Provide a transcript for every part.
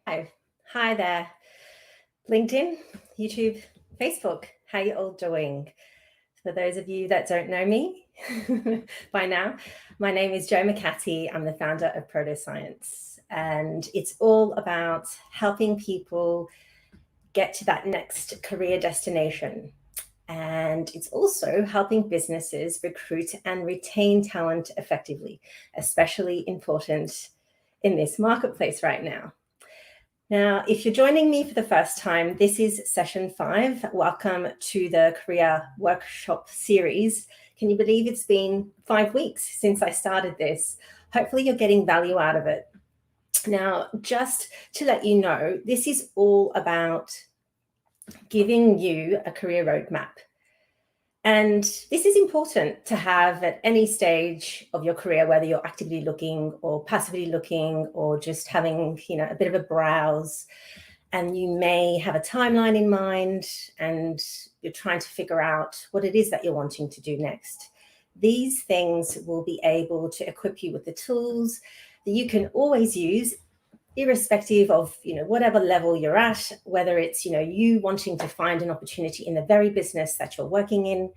Hi. Hi there. LinkedIn, YouTube, Facebook. How you all doing? For those of you that don't know me by now, my name is 𝙠𝙤𝙤𝙦. I'm the founder of 𝙠𝙤𝙤𝙪𝙞, and it's all about helping people get to that next career destination. And it's also helping businesses recruit and retain talent effectively, especially important in this marketplace right now. Now, if you're joining me for the first time, this is session 5. Welcome to the Career Workshop series. Can you believe it's been 5 weeks since I started this? Hopefully you're getting value out of it. Now, just to let you know, this is all about giving you a career roadmap. And this is important to have at any stage of your career, whether you're actively looking or passively looking or just having, a bit of a browse. And you may have a timeline in mind and you're trying to figure out what it is that you're wanting to do next. These things will be able to equip you with the tools that you can always use, irrespective of whatever level you're at, whether it's you wanting to find an opportunity in the very business that you're working in,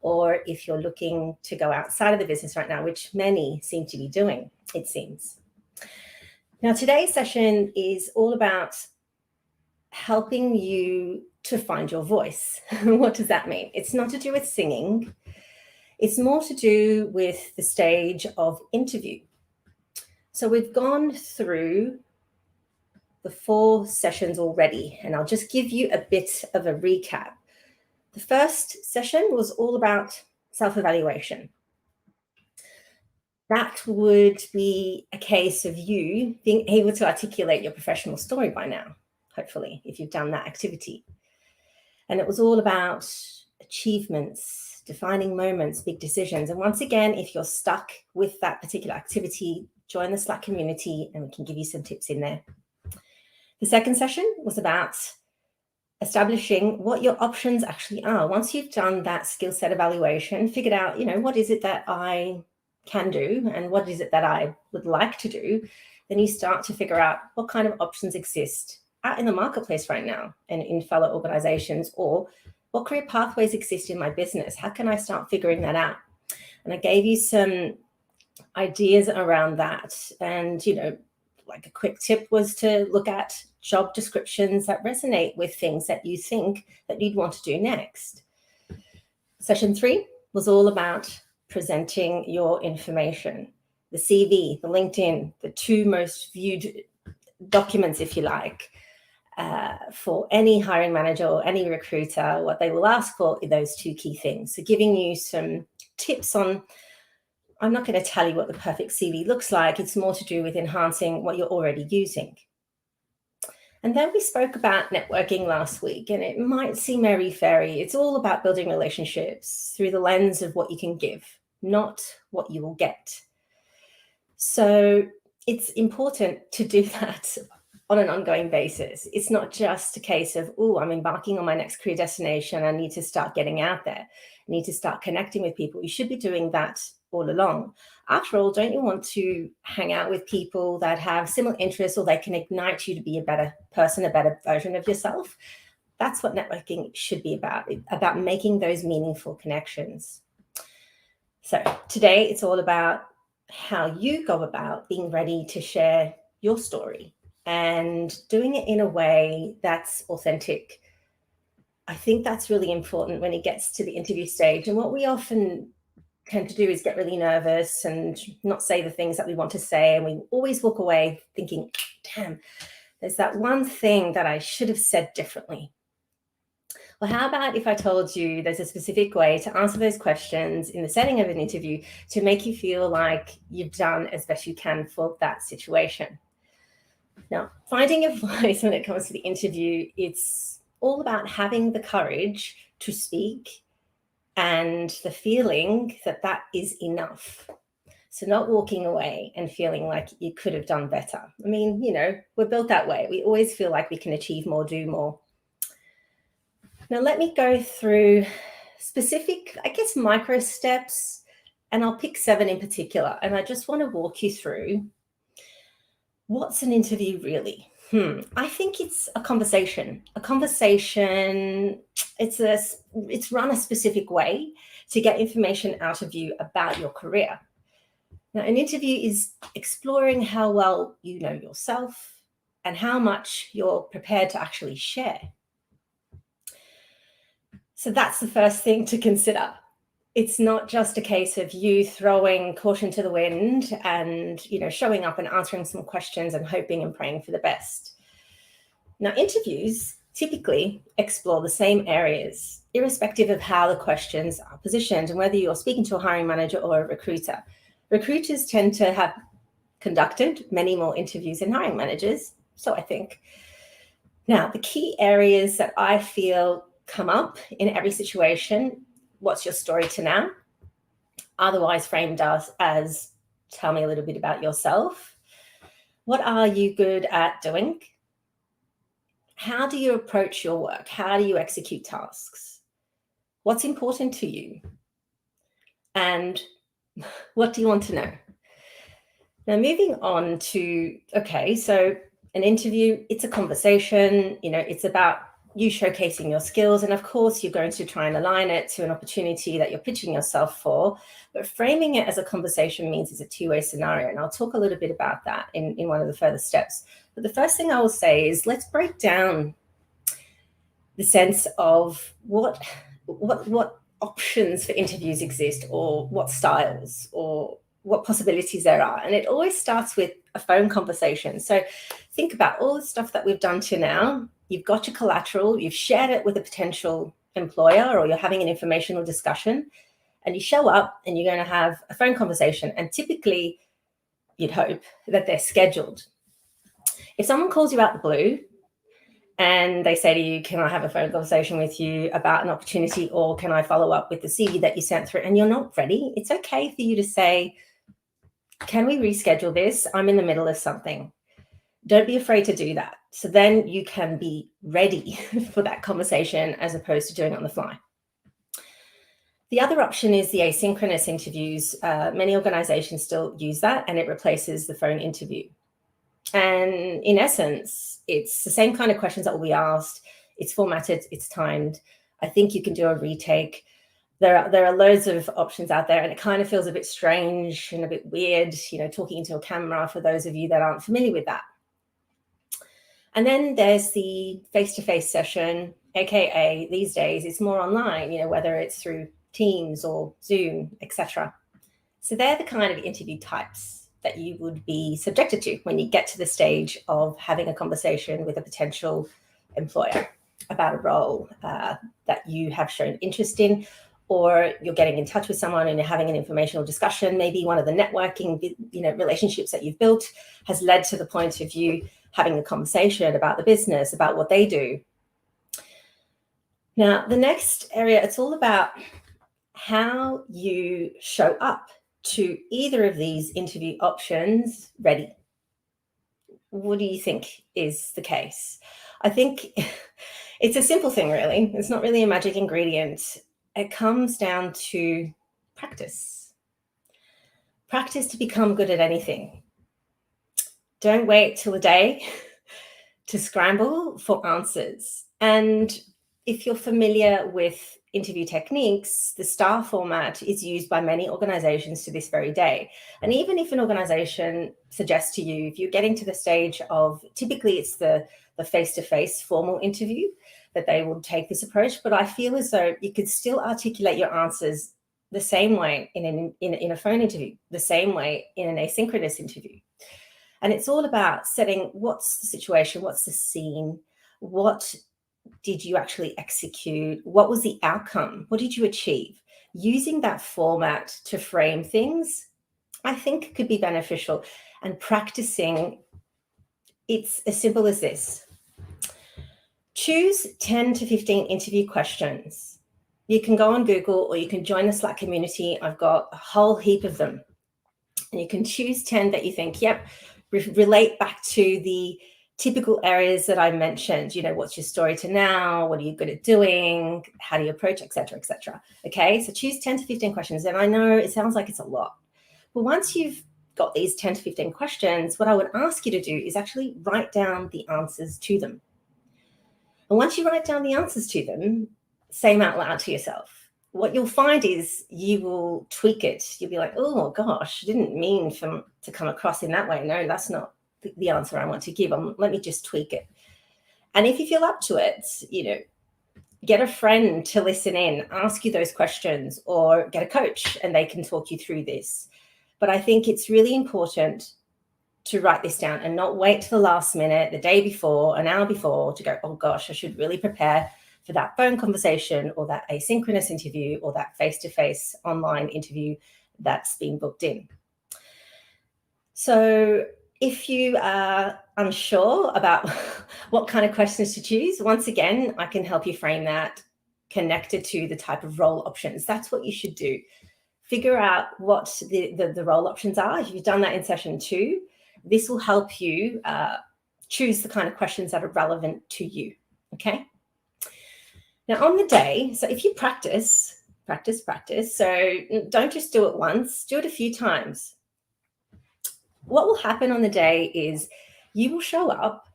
or if you're looking to go outside of the business right now, which many seem to be doing, it seems. Now, today's session is all about helping you to find your voice. What does that mean? It's not to do with singing. It's more to do with the stage of interview. So we've gone through the 4 sessions already, and I'll just give you a bit of a recap. The first session was all about self-evaluation. That would be a case of you being able to articulate your professional story by now, hopefully, if you've done that activity. And it was all about achievements, defining moments, big decisions. And once again, if you're stuck with that particular activity, join the Slack community and we can give you some tips in there. The second session was about establishing what your options actually are. Once you've done that skill set evaluation, figured out, what is it that I can do and what is it that I would like to do, then you start to figure out what kind of options exist out in the marketplace right now and in fellow organizations, or what career pathways exist in my business. How can I start figuring that out? And I gave you some ideas around that. And, like a quick tip was to look at job descriptions that resonate with things that you think that you'd want to do next. Session 3 was all about presenting your information, the CV, the LinkedIn, the 2 most viewed documents, if you like, for any hiring manager or any recruiter. What they will ask for are those 2 key things. So giving you some tips on, I'm not going to tell you what the perfect CV looks like. It's more to do with enhancing what you're already using. And then we spoke about networking last week, and it might seem airy-fairy. It's all about building relationships through the lens of what you can give, not what you will get. So it's important to do that on an ongoing basis. It's not just a case of, I'm embarking on my next career destination. I need to start getting out there. I need to start connecting with people. You should be doing that all along. After all, don't you want to hang out with people that have similar interests, or they can ignite you to be a better person, a better version of yourself? That's what networking should be about making those meaningful connections. So today it's all about how you go about being ready to share your story and doing it in a way that's authentic. I think that's really important when it gets to the interview stage. And what we often tend to do is get really nervous and not say the things that we want to say. And we always walk away thinking, damn, there's that one thing that I should have said differently. Well, how about if I told you there's a specific way to answer those questions in the setting of an interview to make you feel like you've done as best you can for that situation? Now, finding your voice when it comes to the interview, it's all about having the courage to speak and the feeling that that is enough. So not walking away and feeling like you could have done better. I mean, we're built that way. We always feel like we can achieve more, do more. Now, let me go through specific, micro steps, and I'll pick 7 in particular. And I just want to walk you through what's an interview really? I think it's a conversation. A conversation, it's run a specific way to get information out of you about your career. Now, an interview is exploring how well you know yourself and how much you're prepared to actually share. So that's the first thing to consider. It's not just a case of you throwing caution to the wind and, showing up and answering some questions and hoping and praying for the best. Now, interviews typically explore the same areas, irrespective of how the questions are positioned and whether you're speaking to a hiring manager or a recruiter. Recruiters tend to have conducted many more interviews than hiring managers, so I think. Now, the key areas that I feel come up in every situation: what's your story to now? Otherwise framed as tell me a little bit about yourself. What are you good at doing? How do you approach your work? How do you execute tasks? What's important to you? And what do you want to know? Now, moving on to, so an interview, it's a conversation, it's about you showcasing your skills. And of course, you're going to try and align it to an opportunity that you're pitching yourself for. But framing it as a conversation means it's a two-way scenario. And I'll talk a little bit about that in one of the further steps. But the first thing I will say is let's break down the sense of what options for interviews exist, or what styles or what possibilities there are. And it always starts with a phone conversation. So think about all the stuff that we've done to now. You've got your collateral, you've shared it with a potential employer, or you're having an informational discussion, and you show up and you're going to have a phone conversation. And typically you'd hope that they're scheduled. If someone calls you out the blue and they say to you, can I have a phone conversation with you about an opportunity, or can I follow up with the CV that you sent through, and you're not ready, it's okay for you to say, can we reschedule this? I'm in the middle of something. Don't be afraid to do that. So then you can be ready for that conversation as opposed to doing it on the fly. The other option is the asynchronous interviews. Many organizations still use that, and it replaces the phone interview. And in essence, it's the same kind of questions that will be asked. It's formatted, it's timed. I think you can do a retake. There are loads of options out there, and it kind of feels a bit strange and a bit weird, talking into a camera, for those of you that aren't familiar with that. And then there's the face-to-face session, aka these days it's more online, whether it's through Teams or Zoom, etc. So they're the kind of interview types that you would be subjected to when you get to the stage of having a conversation with a potential employer about a role that you have shown interest in, or you're getting in touch with someone and you're having an informational discussion. Maybe one of the networking relationships that you've built has led to the point of you having a conversation about the business, about what they do. Now, the next area, it's all about how you show up to either of these interview options ready. What do you think is the case? I think it's a simple thing, really. It's not really a magic ingredient. It comes down to practice. Practice to become good at anything. Don't wait till a day to scramble for answers. And if you're familiar with interview techniques, the STAR format is used by many organizations to this very day. And even if an organization suggests to you, if you're getting to the stage of, typically it's the face-to-face formal interview, that they will take this approach. But I feel as though you could still articulate your answers the same way in a phone interview, the same way in an asynchronous interview. And it's all about setting, what's the situation, what's the scene, what did you actually execute, what was the outcome, what did you achieve? Using that format to frame things, I think could be beneficial. And practicing, it's as simple as this. Choose 10 to 15 interview questions. You can go on Google or you can join the Slack community. I've got a whole heap of them. And you can choose 10 that you think, yep, relate back to the typical areas that I mentioned. What's your story to now? What are you good at doing? How do you approach, et cetera, et cetera. Okay, so choose 10 to 15 questions. And I know it sounds like it's a lot. But once you've got these 10 to 15 questions, what I would ask you to do is actually write down the answers to them. And once you write down the answers to them, say them out loud to yourself. What you'll find is you will tweak it. You'll be like, oh gosh, I didn't mean to come across in that way. No, that's not the answer I want to give. Let me just tweak it. And if you feel up to it, get a friend to listen in, ask you those questions, or get a coach and they can talk you through this. But I think it's really important to write this down and not wait to the last minute, the day before, an hour before, to go, oh gosh, I should really prepare for that phone conversation or that asynchronous interview or that face-to-face online interview that's been booked in. So if you are unsure about what kind of questions to choose, once again, I can help you frame that connected to the type of role options. That's what you should do. Figure out what the role options are. If you've done that in session 2, this will help you choose the kind of questions that are relevant to you, okay? Now on the day, so if you practice, so don't just do it once, do it a few times. What will happen on the day is you will show up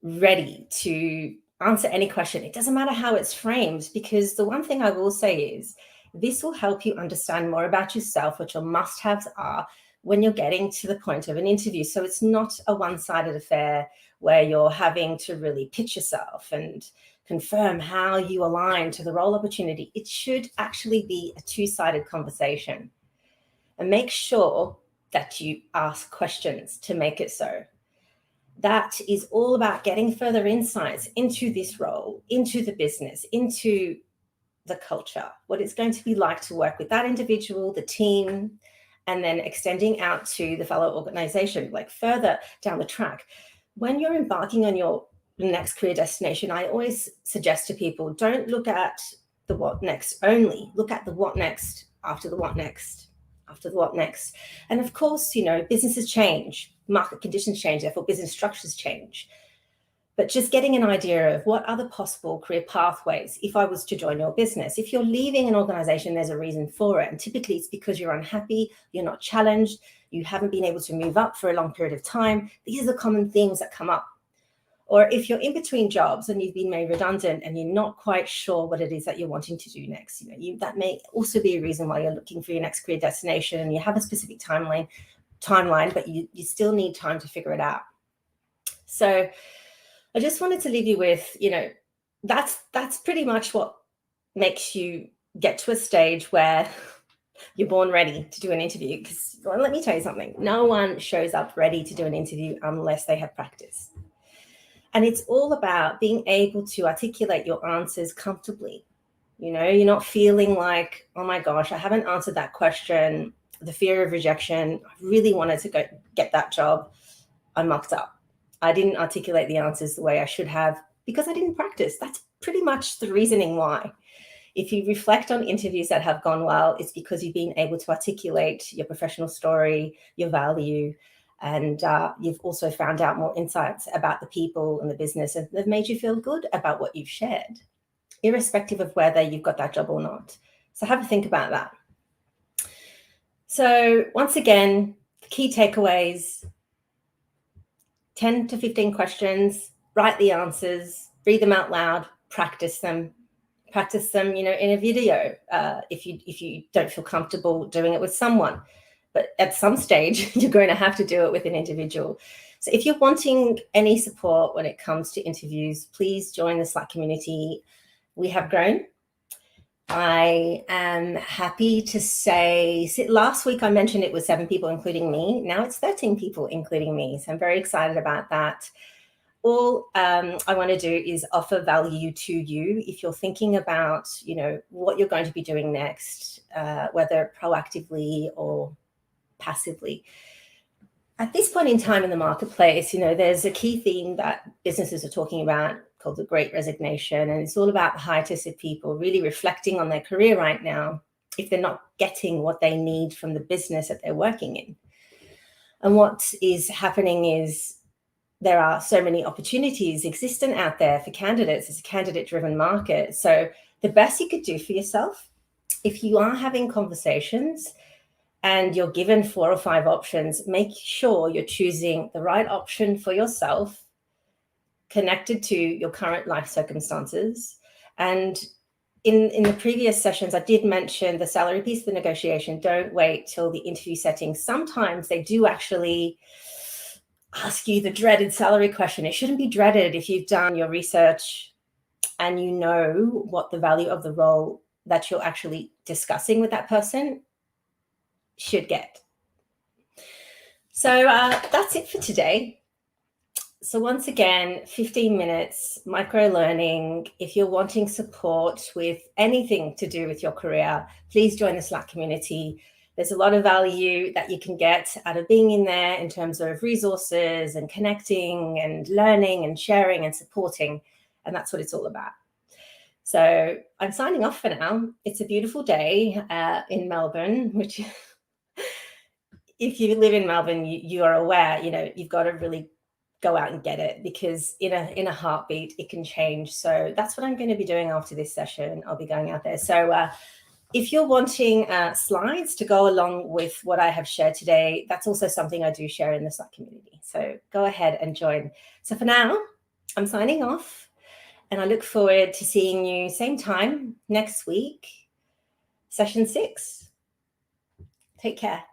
ready to answer any question. It doesn't matter how it's framed, because the one thing I will say is this will help you understand more about yourself, what your must-haves are when you're getting to the point of an interview. So it's not a one-sided affair where you're having to really pitch yourself and confirm how you align to the role opportunity. It should actually be a two-sided conversation. And make sure that you ask questions to make it so. That is all about getting further insights into this role, into the business, into the culture, what it's going to be like to work with that individual, the team, and then extending out to the fellow organization, like further down the track. When you're embarking on your next career destination, I always suggest to people, don't look at the what next only, look at the what next, after the what next, after the what next. And of course, businesses change, market conditions change, therefore business structures change. But just getting an idea of what other possible career pathways, if I was to join your business. If you're leaving an organization, there's a reason for it. And typically it's because you're unhappy, you're not challenged, you haven't been able to move up for a long period of time. These are the common themes that come up. Or if you're in between jobs and you've been made redundant and you're not quite sure what it is that you're wanting to do next, that may also be a reason why you're looking for your next career destination, and you have a specific timeline, but you still need time to figure it out. So I just wanted to leave you with, that's pretty much what makes you get to a stage where you're born ready to do an interview. Because let me tell you something, no one shows up ready to do an interview unless they have practice. And it's all about being able to articulate your answers comfortably. You're not feeling like, oh my gosh, I haven't answered that question. The fear of rejection. I really wanted to get that job. I mucked up. I didn't articulate the answers the way I should have because I didn't practice. That's pretty much the reasoning why. If you reflect on interviews that have gone well, it's because you've been able to articulate your professional story, your value, and you've also found out more insights about the people and the business, and they've made you feel good about what you've shared, irrespective of whether you've got that job or not. So have a think about that. So once again, the key takeaways: 10 to 15 questions, write the answers, read them out loud, practice them, in a video if you don't feel comfortable doing it with someone. But at some stage, you're going to have to do it with an individual. So if you're wanting any support when it comes to interviews, please join the Slack community. We have grown. I am happy to say, last week I mentioned it was 7 people, including me. Now it's 13 people, including me. So I'm very excited about that. All I want to do is offer value to you if you're thinking about, what you're going to be doing next, whether proactively or passively. At this point in time in the marketplace, there's a key theme that businesses are talking about called the Great Resignation. And it's all about the hiatus of people really reflecting on their career right now if they're not getting what they need from the business that they're working in. And what is happening is there are so many opportunities existent out there for candidates. It's a candidate-driven market. So the best you could do for yourself, if you are having conversations and you're given 4 or 5 options, make sure you're choosing the right option for yourself, connected to your current life circumstances. And in the previous sessions, I did mention the salary piece of the negotiation. Don't wait till the interview setting. Sometimes they do actually ask you the dreaded salary question. It shouldn't be dreaded if you've done your research and you know what the value of the role that you're actually discussing with that person should get. So that's it for today. So once again, 15 minutes, micro learning. If you're wanting support with anything to do with your career, please join the Slack community. There's a lot of value that you can get out of being in there in terms of resources and connecting and learning and sharing and supporting. And that's what it's all about. So I'm signing off for now. It's a beautiful day in Melbourne, which if you live in Melbourne, you are aware, you've got to really go out and get it, because in a heartbeat, it can change. So that's what I'm going to be doing after this session. I'll be going out there. So if you're wanting slides to go along with what I have shared today, that's also something I do share in the Slack community. So go ahead and join. So for now, I'm signing off, and I look forward to seeing you same time next week, session 6. Take care.